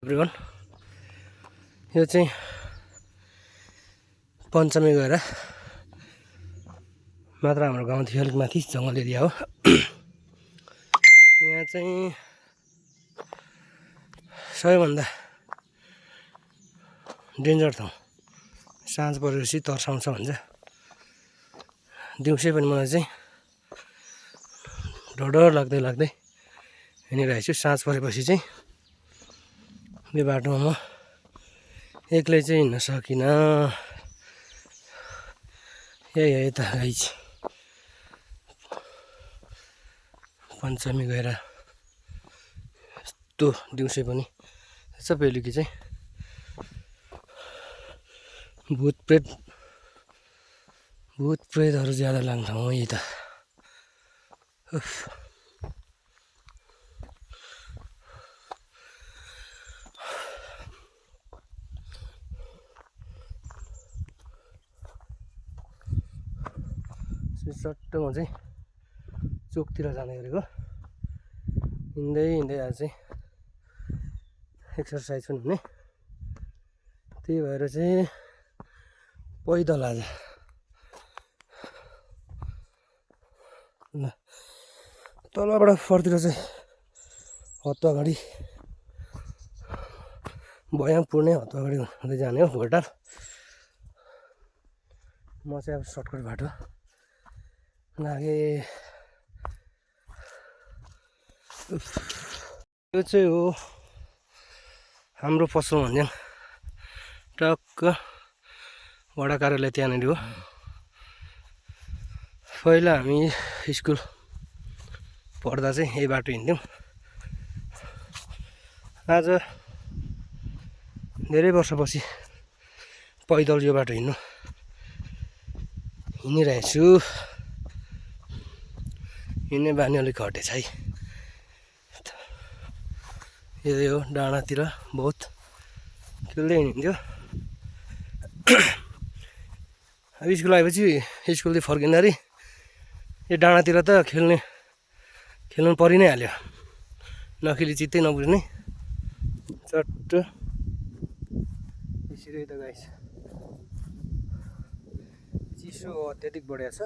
Everyone यो चाहिँ पञ्चमी गएर मात्र हाम्रो गाउँ थियो अलिक माथि जङ्गल एरिया हो। यहाँ चाहिँ सबैभन्दा डेन्जर ठाउँ साँझ परेपछि तर्साउँछ भन्छ। दिउँसै पनि मलाई चाहिँ डर लाग्दै हिँडिरहेको छु। साँझ परेपछि चाहिँ यो बाटोमा म एक्लै चाहिँ हिँड्न सकिनँ। यही हो यता गाइज पञ्चमी गएर यस्तो दिउँसै पनि यसो बेलुकी चाहिँ भूत प्रेतहरू ज्यादा लाग्छ हो यी त। सट्ट म चाहिँ चोकतिर जाने गरेको हिँड्दै आज चाहिँ एक्सर्साइज पनि हुने, त्यही भएर चाहिँ पैदल आज ल तलबाट फर्तिर चाहिँ हत्तु अगाडि बयाम पुर्ने हत्तु अगाडि हुँदै जाने हो घोटार। म चाहिँ अब सर्टकट बाटो लागे। यो चाहिँ हो हाम्रो पसल भन्ने टक्क वडा कार्यालय त्यहाँनिर हो। पहिला हामी स्कुल पढ्दा चाहिँ यही बाटो हिँड्थ्यौँ। आज धेरै वर्षपछि पैदल यो बाटो हिँडिरहेको छु। हिँड्ने बानी अलिक घटेछ है। यो डाँडातिर बहुत खेल्दै हिँड्थ्यो। अब स्कुल आएपछि स्कुलदेखि फर्किँदाखेरि यो डाँडातिर त खेल्नु परि नै हाल्यो। नखेली चित्तै नबुझ्ने चट्ट यसरी त गाइस चिसो अत्याधिक बढेको छ।